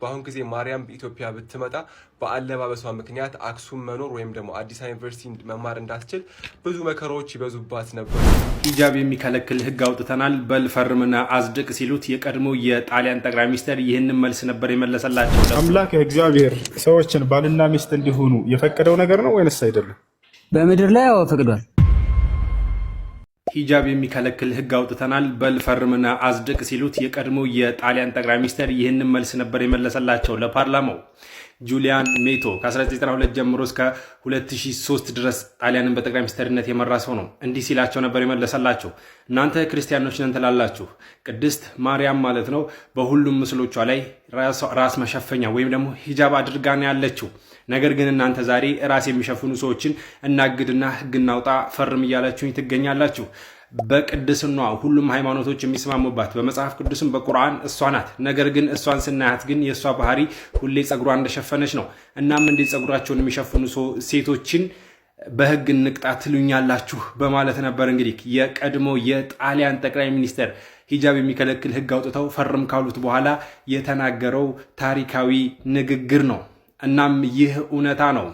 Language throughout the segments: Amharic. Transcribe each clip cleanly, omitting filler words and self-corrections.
በአሁን ጊዜ ማርያም በኢትዮጵያ ብትመጣ በአለባበሷ ምክንያት አክሱም መኖር ወይም ደግሞ አዲስ አበባ ዩኒቨርሲቲ መማር እንዳትችል ብዙ መከራዎች ይበዙባት ነበር። ሂጃብ የሚከለክል ህግ አውጥተናል በልፈርምና አጽድቅ ሲሉት የቀድሞ የጣሊያን ጠቅላይ ሚኒስትር ይህንን መልስ ነበር የመለሰላቸው። አምላክ እግዚአብሔር ሰዎችን ባልና ሚስት እንዲሆኑ የፈቀደው ነገር ነው ወይንስ አይደለም? በምድር ላይ ፈቅዷል። ሂጃብ የሚከለክል ህግ አውጥተናል በልፈርምና አጽድቅ ሲሉት የቀድሞ የጣሊያን ጠቅላይ ሚኒስትር ይህንን መልስ ነበር የመለሰላቸው ለፓርላማው። ጁሊያን ሜቶ ከ1992 ጀምሮ እስከ 2003 ድረስ ጣሊያንን በጠቅላይ ሚኒስትርነት የመራ ሰው ነው። እንዲህ ሲላቸው ነበር የመለሰላቸው። እናንተ ክርስቲያኖች ነን ትላላችሁ፣ ቅድስት ማርያም ማለት ነው በሁሉም ምስሎቿ ላይ ራስ መሸፈኛ ወይም ደግሞ ሂጃብ አድርጋ ነው ያለችው። ነገር ግን እናንተ ዛሬ ራስ የሚሸፍኑ ሰዎችን እናግድና ህግ እናውጣ ፈርም እያላችሁኝ ትገኛላችሁ። በቅድስና ሁሉም ሃይማኖቶች የሚስማሙባት በመጽሐፍ ቅዱስም በቁርአን እሷ ናት። ነገር ግን እሷን ስናያት ግን የእሷ ባህሪ ሁሌ ጸጉሯ እንደሸፈነች ነው። እናም እንዴ ጸጉራቸውን የሚሸፍኑ ሴቶችን በህግ እንቅጣ ትሉኛላችሁ በማለት ነበር እንግዲህ የቀድሞ የጣሊያን ጠቅላይ ሚኒስትር ሂጃብ የሚከለክል ህግ አውጥተው ፈርም ካሉት በኋላ የተናገረው ታሪካዊ ንግግር ነው። እናም ይህ እውነታ ነው።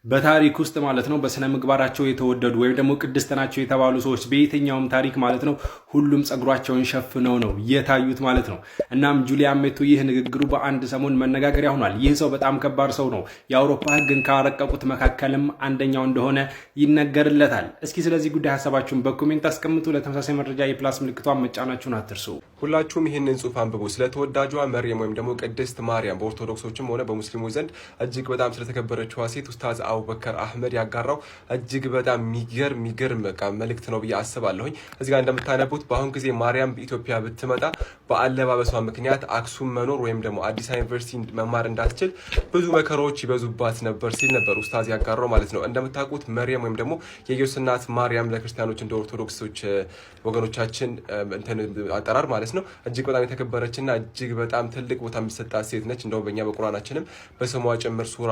በታሪክ ውስጥ ማለት ነው በስነ ምግባራቸው የተወደዱ ወይም ደግሞ ቅድስት ናቸው የተባሉ ሰዎች በየትኛውም ታሪክ ማለት ነው ሁሉም ጸጉራቸውን ሸፍነው ነው የታዩት ማለት ነው። እናም ጁሊያን ሜቶ ይህ ንግግሩ በአንድ ሰሞን መነጋገሪያ ሆኗል። ይህ ሰው በጣም ከባድ ሰው ነው። የአውሮፓ ህግን ካረቀቁት መካከልም አንደኛው እንደሆነ ይነገርለታል። እስኪ ስለዚህ ጉዳይ ሀሳባችሁን በኮሜንት አስቀምጡ። ለተመሳሳይ መረጃ የፕላስ ምልክቷን መጫናችሁን አትርሱ። ሁላችሁም ይህንን ጽሑፍ አንብቡ። ስለተወዳጇ መርየም ወይም ደግሞ ቅድስት ማርያም በኦርቶዶክሶችም ሆነ በሙስሊሞች ዘንድ እጅግ በጣም ስለተከበረችዋ ሴት ኡስታዝ አቡበከር አህመድ ያጋራው እጅግ በጣም የሚገርም መልእክት ነው ብዬ አስባለሁኝ። እዚህ ጋር እንደምታነቡት በአሁን ጊዜ ማርያም በኢትዮጵያ ብትመጣ በአለባበሷ ምክንያት አክሱም መኖር ወይም ደግሞ አዲስ አበባ ዩኒቨርሲቲ መማር እንዳትችል ብዙ መከራዎች ይበዙባት ነበር ሲል ነበር ኡስታዝ ያጋራው ማለት ነው። እንደምታውቁት መርየም ወይም ደግሞ የኢየሱስ እናት ማርያም ለክርስቲያኖች እንደ ኦርቶዶክሶች ወገኖቻችን አጠራር ማለት ነው እጅግ በጣም የተከበረችና እጅግ በጣም ትልቅ ቦታ የሚሰጣት ሴት ነች። እንደውም በእኛ በቁርአናችንም በስሟ ጭምር ሱራ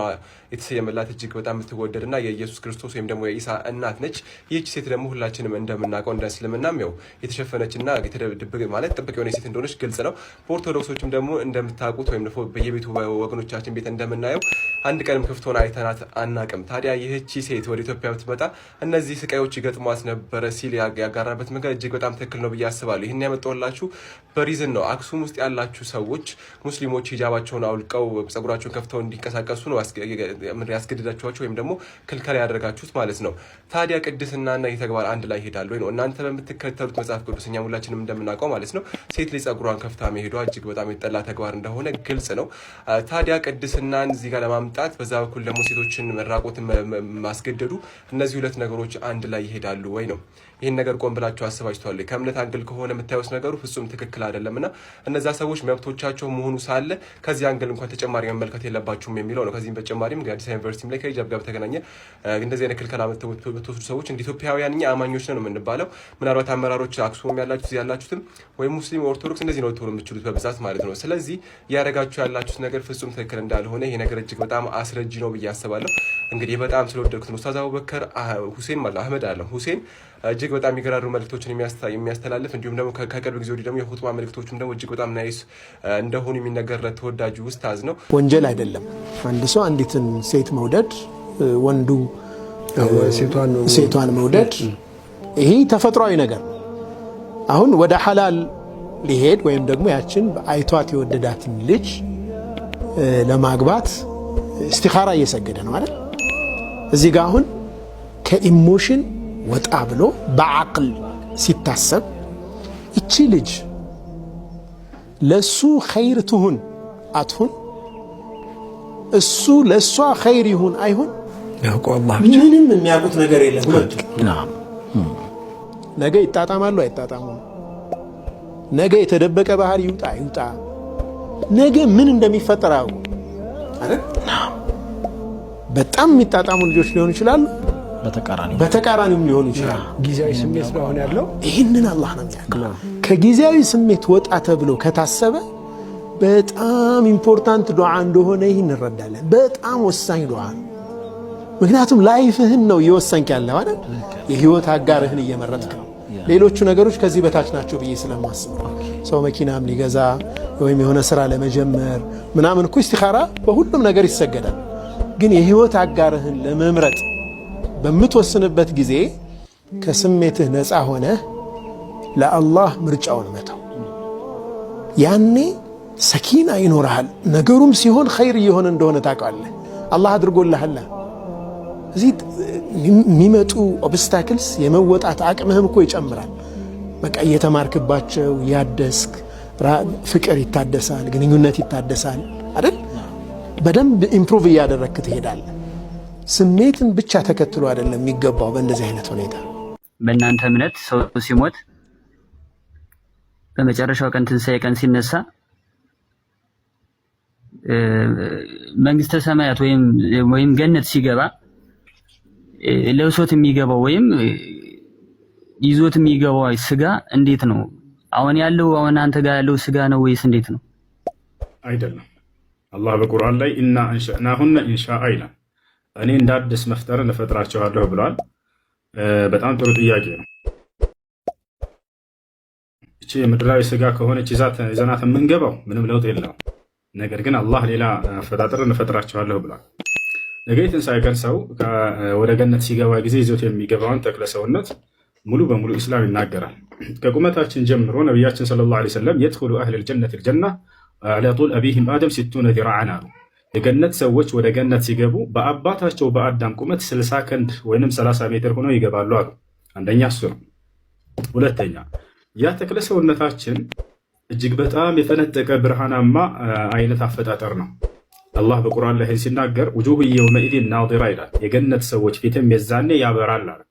የተሰየመላት እጅግ በጣም የምትወደድና የኢየሱስ ክርስቶስ ወይም ደግሞ የኢሳ እናት ነች። ይህች ሴት ደግሞ ሁላችንም እንደምናውቀው እንደ እስልምናም ያው የተሸፈነችና የተደብቅ ማለት ጥብቅ የሆነ ሴት እንደሆነች ግልጽ ነው። በኦርቶዶክሶችም ደግሞ እንደምታውቁት ወይም ደግሞ በየቤቱ ወገኖቻችን ቤት እንደምናየው አንድ ቀንም ክፍት ሆና አይተናት አናቅም። ታዲያ ይህቺ ሴት ወደ ኢትዮጵያ ብትመጣ እነዚህ ስቃዮች ይገጥሟት ነበረ ሲል ያጋራበት መንገድ እጅግ በጣም ትክክል ነው ብዬ አስባለሁ። ይህን ያመጣሁላችሁ በሪዝን ነው። አክሱም ውስጥ ያላችሁ ሰዎች ሙስሊሞች ሂጃባቸውን አውልቀው ጸጉራቸውን ከፍተው እንዲንቀሳቀሱ ነው ያስገድዳችኋቸው ወይም ደግሞ ክልከላ ያደርጋችሁት ማለት ነው። ታዲያ ቅድስናና ይህ ተግባር አንድ ላይ ይሄዳሉ ወይ ነው? እናንተ በምትከተሉት መጽሐፍ ቅዱስ እኛ ሁላችንም እንደምናውቀው ማለት ነው ሴት ልጅ ጸጉሯን ከፍታ መሄዷ እጅግ በጣም የጠላ ተግባር እንደሆነ ግልጽ ነው። ታዲያ ቅድስናን እዚህ ጋር ለማምጣት በዛ በኩል ደግሞ ሴቶችን መራቆትን ማስገደዱ እነዚህ ሁለት ነገሮች አንድ ላይ ይሄዳሉ ወይ ነው? ይህን ነገር ቆም ብላችሁ አስባችኋል? ከእምነት አንግል ከሆነ የምታዩት ነገሩ ፍጹም ትክክል አይደለምና እነዛ ሰዎች መብቶቻቸው መሆኑ ሳለ ከዚህ አንግል እንኳን ተጨማሪ መመልከት የለባችሁም የሚለው ነው። ከዚህም በተጨማሪም አዲስ አበባ ዩኒቨርሲቲ ላይ ከሂጃብ ጋር በተገናኘ እንደዚህ አይነት ክልከላ የምትወስዱ ሰዎች እንደ ኢትዮጵያውያን እኛ አማኞች ነን የምንባለው። ምናልባት አመራሮች አክሱም ያላችሁት ያላችሁትም ወይም ሙስሊም ኦርቶዶክስ እንደዚህ ነው ልትሆኑ የምትችሉት በብዛት ማለት ነው። ስለዚህ ያደረጋችሁ ያላችሁት ነገር ፍጹም ትክክል እንዳልሆነ ይሄ ነገር እጅግ በጣም አስረጂ ነው ብዬ አስባለሁ። እንግዲህ በጣም ስለወደድኩት ነው ኡስታዝ አቡበከር ሁሴን ማለት አህመድ አለም ሁሴን እጅግ በጣም የሚገራሩ መልእክቶችን የሚያስተላልፍ እንዲሁም ደግሞ ከቅርብ ጊዜ ወዲህ ደግሞ የኹጥባ መልእክቶችም ደግሞ እጅግ በጣም ናይስ እንደሆኑ የሚነገርለት ተወዳጁ ኡስታዝ ነው። ወንጀል አይደለም አንድ ሰው አንዲትን ሴት መውደድ፣ ወንዱ ሴቷን መውደድ፣ ይሄ ተፈጥሯዊ ነገር ነው። አሁን ወደ ሐላል ሊሄድ ወይም ደግሞ ያችን አይቷት የወደዳትን ልጅ ለማግባት እስቲኻራ እየሰገደ ነው አይደል? እዚህ ጋር አሁን ከኢሞሽን ወጣ ብሎ በአቅል ሲታሰብ እቺ ልጅ ለሱ ኸይር ትሁን አትሁን፣ እሱ ለሷ ኸይር ይሁን አይሁን ያውቀው አላህ ብቻ። ምንም የሚያውቁት ነገር የለም። ነገ ይጣጣማሉ አይጣጣሙ፣ ነገ የተደበቀ ባህሪ ይውጣ ይውጣ፣ ነገ ምን እንደሚፈጠር አው አይደል? በጣም የሚጣጣሙ ልጆች ሊሆኑ ይችላሉ፣ በተቃራኒው ሊሆኑ ይችላል። ጊዜያዊ ስሜት ስለሆነ ያለው ይህንን አላህ ነው የሚያውቀው። ከጊዜያዊ ስሜት ወጣ ተብሎ ከታሰበ በጣም ኢምፖርታንት ዱዓ እንደሆነ ይህን እንረዳለን። በጣም ወሳኝ ዱዓ ነው። ምክንያቱም ላይፍህን ነው እየወሰንክ ያለው አይደል? የህይወት አጋርህን እየመረጥክ ነው። ሌሎቹ ነገሮች ከዚህ በታች ናቸው ብዬ ስለማስብ ሰው መኪናም ሊገዛ ወይም የሆነ ስራ ለመጀመር ምናምን እኮ ኢስቲኻራ በሁሉም ነገር ይሰገዳል። ግን የህይወት አጋርህን ለመምረጥ በምትወስንበት ጊዜ ከስሜትህ ነፃ ሆነ ለአላህ ምርጫውን መተው፣ ያኔ ሰኪና ይኖርሃል። ነገሩም ሲሆን ኸይር እየሆነ እንደሆነ ታውቃለህ። አላህ አድርጎልሃል። እዚህ የሚመጡ ኦብስታክልስ የመወጣት አቅምህም እኮ ይጨምራል። በቃ እየተማርክባቸው ያደስክ፣ ፍቅር ይታደሳል፣ ግንኙነት ይታደሳል አይደል? በደንብ ኢምፕሩቭ እያደረግክ ትሄዳለህ። ስሜትን ብቻ ተከትሎ አይደለም የሚገባው። በእንደዚህ አይነት ሁኔታ በእናንተ እምነት ሰው ሲሞት በመጨረሻው ቀን ትንሣኤ ቀን ሲነሳ መንግስተ ሰማያት ወይም ገነት ሲገባ ለብሶት የሚገባው ወይም ይዞት የሚገባው ስጋ እንዴት ነው? አሁን አንተ ጋር ያለው ስጋ ነው ወይስ እንዴት ነው? አይደለም። አላህ በቁርአን ላይ ኢና አንሸእናሁነ ኢንሻአ ይላል። እኔ እንደ አዲስ መፍጠርን እፈጥራቸዋለሁ ብሏል። በጣም ጥሩ ጥያቄ ነው። እቺ ምድራዊ ስጋ ከሆነች ይዘናት የምንገባው ምንም ለውጥ የለውም። ነገር ግን አላህ ሌላ አፈጣጠርን እፈጥራቸዋለሁ ብሏል። ነገ የትንሣኤ ቀን ሰው ወደ ገነት ሲገባ ጊዜ ይዞት የሚገባውን ተክለ ሰውነት ሙሉ በሙሉ ኢስላም ይናገራል። ከቁመታችን ጀምሮ ነቢያችን ሰለላሁ ዐለይሂ ወሰለም የድኹሉ አህለል ጀነት ልጀና ዐላ ጡል አቢሂም አደም 60 ዚራዐን አሉ። የገነት ሰዎች ወደ ገነት ሲገቡ በአባታቸው በአዳም ቁመት 60 ክንድ ወይንም 30 ሜትር ሆነው ይገባሉ አሉ። አንደኛ እሱ ነው። ሁለተኛ ያ ተክለ ሰውነታችን እጅግ በጣም የፈነጠቀ ብርሃናማ አይነት አፈጣጠር ነው። አላህ በቁርአን ላይ ሲናገር ውጁህ የውመኢዚን ናዲራ ይላል። የገነት ሰዎች ፊትም የዛኔ ያበራል አለ።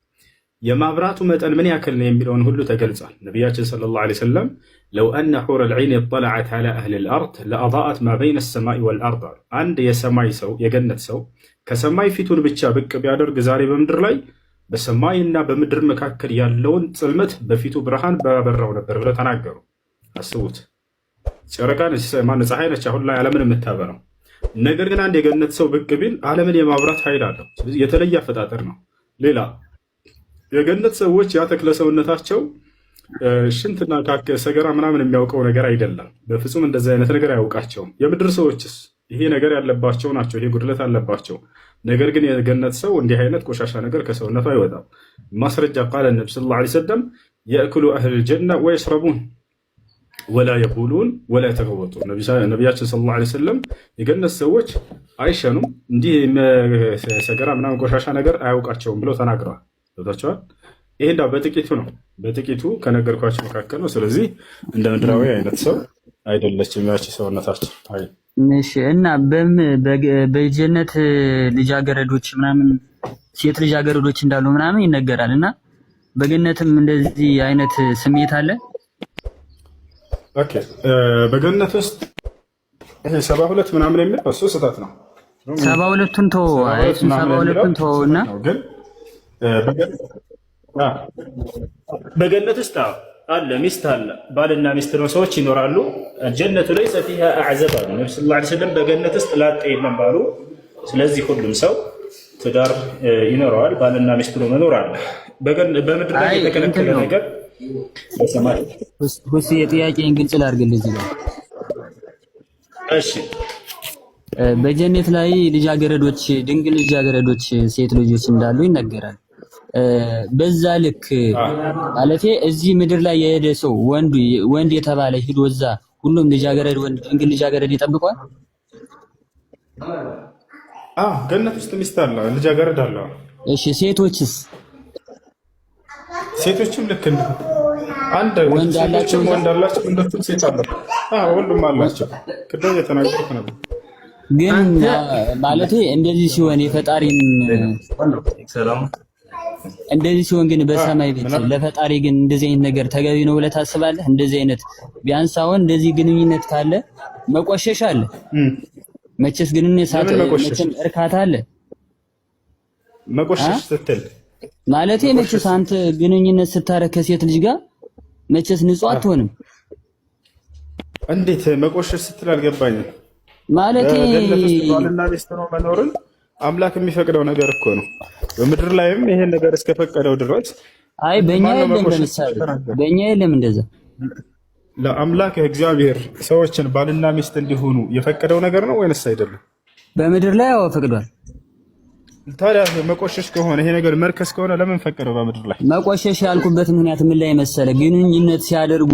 የማብራቱ መጠን ምን ያክል ነው የሚለውን ሁሉ ተገልጿል። ነቢያችን ሰለላሁ ዐለይሂ ወሰለም ለው አነ ሑረል ዐይን ኢጠለዐት ዐላ አህሊል አርድ ለአضአት ማ በይነ ሰማኢ ወልአርድ አሉ። አንድ የሰማይ ሰው የገነት ሰው ከሰማይ ፊቱን ብቻ ብቅ ቢያደርግ ዛሬ በምድር ላይ በሰማይና በምድር መካከል ያለውን ጽልመት በፊቱ ብርሃን ባበራው ነበር ብለው ተናገሩ። አስቡት፣ ጨረቃን ፀሐይ ነች አሁን ላይ ዓለምን የምታበራው። ነገር ግን አንድ የገነት ሰው ብቅ ቢል ዓለምን የማብራት ኃይል አለው። ስለዚህ የተለየ አፈጣጠር ነው። ሌላ የገነት ሰዎች ያ ተክለ ሰውነታቸው ሽንትና ሰገራ ምናምን የሚያውቀው ነገር አይደለም። በፍጹም እንደዚህ አይነት ነገር አያውቃቸውም። የምድር ሰዎችስ ይሄ ነገር ያለባቸው ናቸው። ይሄ ጉድለት አለባቸው። ነገር ግን የገነት ሰው እንዲህ አይነት ቆሻሻ ነገር ከሰውነቱ አይወጣም። ማስረጃ ቃለ ነብዩ ሰለላሁ ዐለይሂ ወሰለም የእክሉ አህለል ጀና ወየሽረቡን ወላ የቡሉን ወላ የተገወጡ። ነቢያችን ሰለላሁ ዐለይሂ ወሰለም የገነት ሰዎች አይሸኑም፣ እንዲህ ሰገራ ምናምን ቆሻሻ ነገር አያውቃቸውም ብለው ተናግረዋል። ገብታችኋል? ይሄ እንዳው በጥቂቱ ነው፣ በጥቂቱ ከነገርኳቸው መካከል ነው። ስለዚህ እንደ ምድራዊ አይነት ሰው አይደለችም ያቺ ሰውነታችን። እሺ። እና በጀነት ልጃገረዶች ምናምን ሴት ልጃገረዶች እንዳሉ ምናምን ይነገራል። እና በገነትም እንደዚህ አይነት ስሜት አለ? ኦኬ። በገነት ውስጥ ይሄ 72 ምናምን የሚል እሱ ስህተት ነው። 72ቱን ተወውና ግን በገነት ውስጥ አለ ሚስት አለ ባልና ሚስት ነው ሰዎች ይኖራሉ። ጀነቱ ላይ ሰፊሃ አዕዘብ አሉ ነብዩ ሰለላሁ ዐለይሂ ወሰለም በገነት ውስጥ ላጤ የለም ባሉ። ስለዚህ ሁሉም ሰው ትዳር ይኖረዋል፣ ባልና ሚስት ነው መኖር አለ። በምድር ላይ የተከለከለ ነገር በሰማይ ሁሲ የጥያቄን ግልጽ ላድርግልህ እዚህ ጋር። እሺ፣ በጀነት ላይ ልጃገረዶች ድንግል ልጃገረዶች ሴት ልጆች እንዳሉ ይነገራል። በዛ ልክ ማለቴ እዚህ ምድር ላይ የሄደ ሰው ወንድ የተባለ ሂዶ እዛ ሁሉም ልጃገረድ ወንድ ድንግል ልጃገረድ ይጠብቋል? ገነት ውስጥ ሚስት አለ ልጃገረድ አለ። እሺ፣ ሴቶችስ? ሴቶችም ልክ እንደ አንድ ወንድ አላቸው ወንዶችም ሴት አለ። ሁሉም አላቸው። ቅድም እየተናገርኩ ነበር። ግን ማለቴ እንደዚህ ሲሆን የፈጣሪን እንደዚህ ሲሆን ግን በሰማይ ቤት ለፈጣሪ ግን እንደዚህ አይነት ነገር ተገቢ ነው ብለህ ታስባለህ? እንደዚህ አይነት ቢያንስ አሁን እንደዚህ ግንኙነት ካለ መቆሸሽ አለ መቼስ። ግንኙነት መቼም እርካታ አለ። መቆሸሽ ስትል ማለቴ መቼስ አንተ ግንኙነት ስታረግ ከሴት ልጅ ጋር መቼስ ንጹህ አትሆንም። እንዴት መቆሸሽ ስትል አልገባኝም። ማለቴ ባልና ሚስት ነው መኖርን አምላክ የሚፈቅደው ነገር እኮ ነው። በምድር ላይም ይሄን ነገር እስከፈቀደው ድረስ አይ በእኛ የለም፣ ለምሳሌ በእኛ የለም እንደዛ። ለአምላክ እግዚአብሔር ሰዎችን ባልና ሚስት እንዲሆኑ የፈቀደው ነገር ነው ወይንስ አይደለም? በምድር ላይ አዎ ፈቅዷል። ታዲያ መቆሸሽ ከሆነ ይሄ ነገር መርከስ ከሆነ ለምን ፈቀደው በምድር ላይ? መቆሸሽ ያልኩበት ምክንያት ምን ላይ መሰለ? ግንኙነት ሲያደርጉ